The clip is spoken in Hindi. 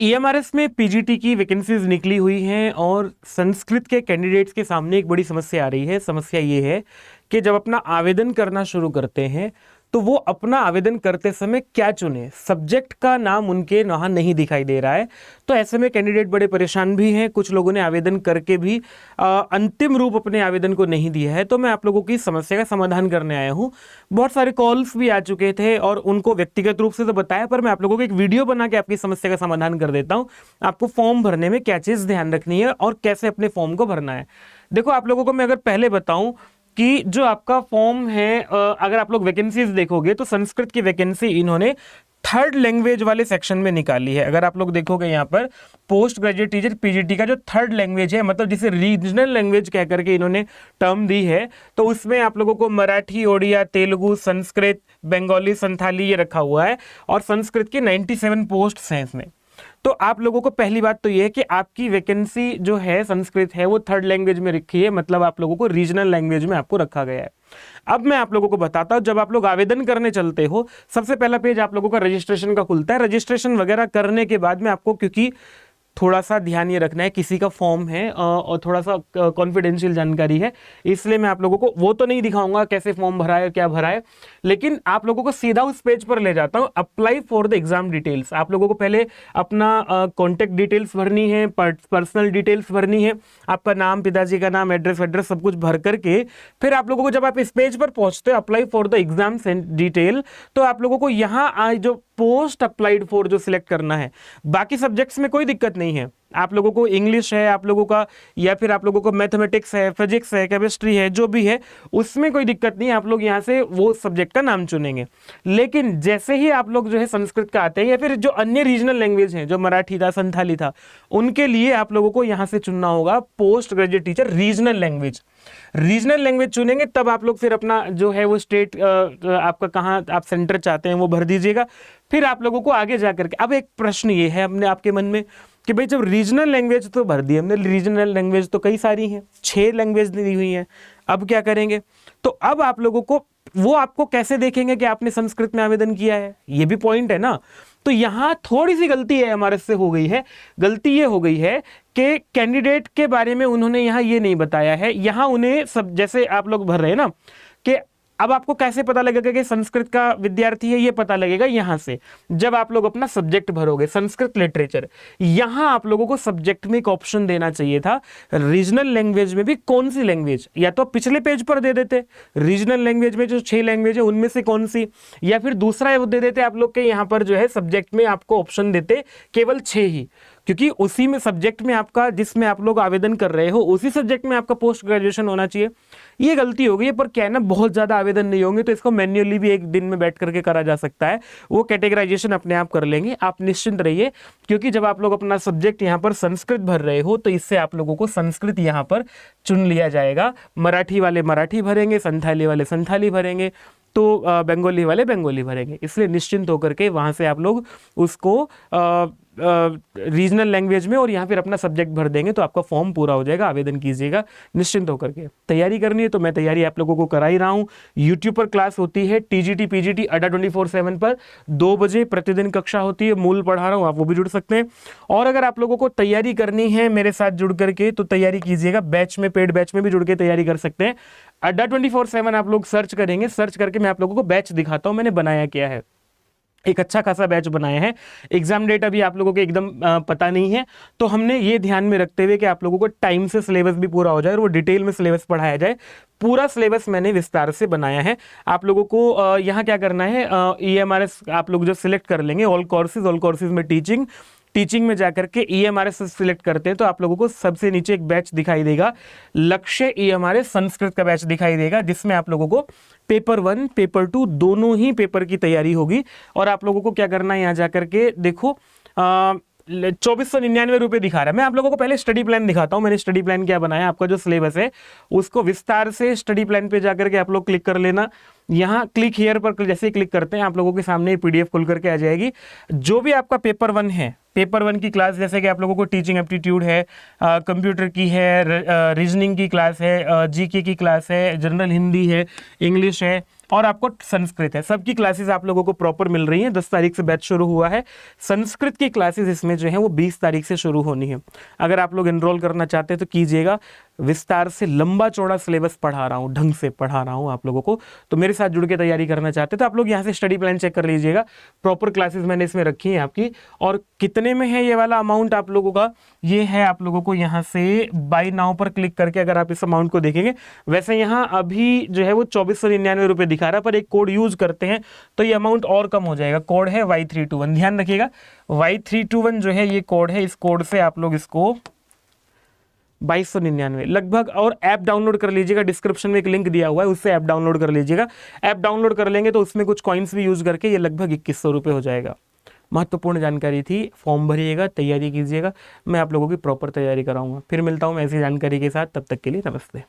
ईएमआरएस में पीजीटी की वैकेंसीज निकली हुई हैं और संस्कृत के कैंडिडेट्स के सामने एक बड़ी समस्या आ रही है। समस्या ये है कि जब अपना आवेदन करना शुरू करते हैं तो वो अपना आवेदन करते समय क्या चुने, सब्जेक्ट का नाम उनके वहाँ नहीं दिखाई दे रहा है। तो ऐसे में कैंडिडेट बड़े परेशान भी हैं। कुछ लोगों ने आवेदन करके भी अंतिम रूप अपने आवेदन को नहीं दिया है। तो मैं आप लोगों की समस्या का समाधान करने आया हूँ। बहुत सारे कॉल्स भी आ चुके थे और उनको व्यक्तिगत रूप से तो बताया, पर मैं आप लोगों को एक वीडियो बना के आपकी समस्या का समाधान कर देता हूँ। आपको फॉर्म भरने में क्या चीज़ ध्यान रखनी है और कैसे अपने फॉर्म को भरना है। देखो, आप लोगों को मैं अगर पहले बताऊं कि जो आपका फॉर्म है, अगर आप लोग वैकेंसीज देखोगे तो संस्कृत की वैकेंसी इन्होंने थर्ड लैंग्वेज वाले सेक्शन में निकाली है। अगर आप लोग देखोगे यहाँ पर पोस्ट ग्रेजुएट टीचर पीजीटी का जो थर्ड लैंग्वेज है, मतलब जिसे रीजनल लैंग्वेज कह करके इन्होंने टर्म दी है, तो उसमें आप लोगों को मराठी, ओडिया, तेलुगु, संस्कृत, बंगाली, संथाली ये रखा हुआ है और संस्कृत की 97 पोस्ट हैं इसमें। तो आप लोगों को पहली बात तो ये है कि आपकी वैकेंसी जो है संस्कृत है वो थर्ड लैंग्वेज में रखी है, मतलब आप लोगों को रीजनल लैंग्वेज में आपको रखा गया है। अब मैं आप लोगों को बताता हूं, जब आप लोग आवेदन करने चलते हो सबसे पहला पेज आप लोगों का रजिस्ट्रेशन का खुलता है। रजिस्ट्रेशन वगैरह करने के बाद में आपको, क्योंकि थोड़ा सा ध्यान ये रखना है, किसी का फॉर्म है और थोड़ा सा कॉन्फिडेंशियल जानकारी है, इसलिए मैं आप लोगों को वो तो नहीं दिखाऊंगा कैसे फॉर्म भरा है, क्या भरा है, लेकिन आप लोगों को सीधा उस पेज पर ले जाता हूं। Apply for the exam details, आप लोगों को पहले अपना कॉन्टेक्ट डिटेल्स भरनी है, पर्सनल डिटेल्स भरनी है, आपका नाम, पिताजी का नाम, एड्रेस वेड्रेस सब कुछ भर करके फिर आप लोगों को जब आप इस पेज पर पहुंचते हो apply for the exam detail, तो आप लोगों को यहाँ जो पोस्ट अप्लाइड फॉर जो सिलेक्ट करना है। बाकी सब्जेक्ट्स में कोई दिक्कत नहीं है, आप लोगों को इंग्लिश है आप लोगों का, या फिर आप लोगों को मैथमेटिक्स है, फिजिक्स है, केमिस्ट्री है, जो भी है उसमें कोई दिक्कत नहीं है, आप लोग यहाँ से वो सब्जेक्ट का नाम चुनेंगे। लेकिन जैसे ही आप लोग जो है संस्कृत का आते हैं या फिर जो अन्य रीजनल लैंग्वेज हैं, जो मराठी था, संथाली था, उनके लिए आप लोगों को यहाँ से चुनना होगा post graduate teacher regional language. Regional language चुनेंगे तब आप लोग फिर अपना जो है वो स्टेट आपका कहाँ आप सेंटर चाहते हैं वो भर दीजिएगा। फिर आप लोगों को आगे जाकर के अब एक प्रश्न ये है अपने आपके मन में कि भाई जब रीजनल लैंग्वेज तो भर दी हमने, रीजनल लैंग्वेज तो कई सारी हैं, 6 लैंग्वेज दी हुई हैं, अब क्या करेंगे? तो अब आप लोगों को वो आपको कैसे देखेंगे कि आपने संस्कृत में आवेदन किया है, ये भी पॉइंट है ना। तो यहाँ थोड़ी सी गलती है हमारे से हो गई है। गलती ये हो गई है कि कैंडिडेट के बारे में उन्होंने यहाँ ये नहीं बताया है। यहाँ उन्हें सब, जैसे आप लोग भर रहे हैं ना, कि अब आपको कैसे पता लगेगा कि संस्कृत का विद्यार्थी है, ये पता लगेगा यहाँ से जब आप लोग अपना सब्जेक्ट भरोगे संस्कृत लिटरेचर। यहाँ आप लोगों को सब्जेक्ट में एक ऑप्शन देना चाहिए था रीजनल लैंग्वेज में भी कौन सी लैंग्वेज, या तो पिछले पेज पर दे देते रीजनल लैंग्वेज में जो 6 लैंग्वेज है उनमें से कौन सी, या फिर दूसरा वो दे देते आप लोग के यहाँ पर जो है सब्जेक्ट में आपको ऑप्शन देते केवल 6 ही, क्योंकि उसी में सब्जेक्ट में आपका, जिसमें आप लोग आवेदन कर रहे हो उसी सब्जेक्ट में आपका पोस्ट ग्रेजुएशन होना चाहिए। ये गलती हो गई है, पर क्या है ना, बहुत ज़्यादा आवेदन नहीं होंगे तो इसको मैन्युअली भी एक दिन में बैठ करके करा जा सकता है, वो कैटेगराइजेशन अपने आप कर लेंगे। आप निश्चिंत रहिए, क्योंकि जब आप लोग अपना सब्जेक्ट यहाँ पर संस्कृत भर रहे हो तो इससे आप लोगों को संस्कृत यहाँ पर चुन लिया जाएगा। मराठी वाले मराठी भरेंगे, संथाली वाले संथाली भरेंगे, तो बंगाली वाले बंगाली भरेंगे। इसलिए निश्चिंत होकर के वहाँ से आप लोग उसको रीजनल लैंग्वेज में और यहाँ फिर अपना सब्जेक्ट भर देंगे तो आपका फॉर्म पूरा हो जाएगा। आवेदन कीजिएगा निश्चिंत होकर के। तैयारी करनी है तो मैं तैयारी आप लोगों को करा ही रहा हूँ। यूट्यूब पर क्लास होती है टीजीटी पीजीटी अड्डा 24/7 पर 2 बजे प्रतिदिन कक्षा होती है, मूल पढ़ा रहा हूँ, आप वो भी जुड़ सकते हैं। और अगर आप लोगों को तैयारी करनी है मेरे साथ जुड़ करके तो तैयारी कीजिएगा, बैच में, पेड बैच में भी जुड़ के तैयारी कर सकते हैं। अड्डा 24/7 आप लोग सर्च करेंगे, सर्च करके मैं आप लोगों को बैच दिखाता हूँ मैंने बनाया क्या है। एक अच्छा खासा बैच बनाया है। एग्जाम डेट अभी आप लोगों के एकदम पता नहीं है, तो हमने ये ध्यान में रखते हुए कि आप लोगों को टाइम से सिलेबस भी पूरा हो जाए और वो डिटेल में सिलेबस पढ़ाया जाए, पूरा सिलेबस मैंने विस्तार से बनाया है। आप लोगों को यहाँ क्या करना है, ईएमआरएस आप लोग जो सिलेक्ट कर लेंगे, ऑल कोर्सेज में टीचिंग में जाकर के ईएमआरएस सिलेक्ट करते हैं तो आप लोगों को सबसे नीचे एक बैच दिखाई देगा, लक्ष्य ईएमआरएस संस्कृत का बैच दिखाई देगा, जिसमें आप लोगों को पेपर 1 पेपर 2 दोनों ही पेपर की तैयारी होगी। और आप लोगों को क्या करना है, यहाँ जाकर के देखो 2499 रुपये दिखा रहा है। मैं आप लोगों को पहले स्टडी प्लान दिखाता हूँ, मैंने स्टडी प्लान क्या बनाया। आपका जो सिलेबस है उसको विस्तार से स्टडी प्लान पे जाकर के आप लोग क्लिक कर लेना। यहाँ क्लिक हियर पर जैसे ही क्लिक करते हैं आप लोगों के सामने पीडीएफ खुल करके आ जाएगी। जो भी आपका पेपर 1 है, पेपर 1 की क्लास, जैसे कि आप लोगों को टीचिंग एप्टीट्यूड है, कंप्यूटर की है, रीजनिंग की क्लास है, जीके की क्लास है, जनरल हिंदी है, इंग्लिश है, और आपको संस्कृत है। सबकी क्लासेस आप लोगों को प्रॉपर मिल रही हैं। 10 तारीख से बैच शुरू हुआ है। संस्कृत की क्लासेस इसमें जो है वो 20 तारीख से शुरू होनी है। अगर आप लोग एनरोल करना चाहते हैं तो कीजिएगा। विस्तार से लंबा चौड़ा सिलेबस पढ़ा रहा हूँ, ढंग से पढ़ा रहा हूँ आप लोगों को। तो मेरे साथ जुड़ के तैयारी करना चाहते हैं तो आप लोग यहाँ से स्टडी प्लान चेक कर लीजिएगा। प्रॉपर क्लासेस मैंने इसमें रखी हैं आपकी। और कितने में है ये वाला अमाउंट आप लोगों का, ये है आप लोगों को यहाँ से बाय नाउ पर क्लिक करके अगर आप इस अमाउंट को देखेंगे, वैसे यहाँ अभी जो है वो 2499 रुपये दिखा रहा है, पर एक कोड यूज करते हैं तो ये अमाउंट और कम हो जाएगा। कोड है Y321, ध्यान रखिएगा Y321 जो है ये कोड है। इस कोड से आप लोग इसको 2299 लगभग। और ऐप डाउनलोड कर लीजिएगा, डिस्क्रिप्शन में एक लिंक दिया हुआ है, उससे ऐप डाउनलोड कर लीजिएगा। ऐप डाउनलोड कर लेंगे तो उसमें कुछ कॉइन्स भी यूज करके ये लगभग 2100 रुपये हो जाएगा। महत्वपूर्ण जानकारी थी। फॉर्म भरिएगा, तैयारी कीजिएगा। मैं आप लोगों की प्रॉपर तैयारी कराऊंगा। फिर मिलता हूं मैं ऐसी जानकारी के साथ। तब तक के लिए नमस्ते।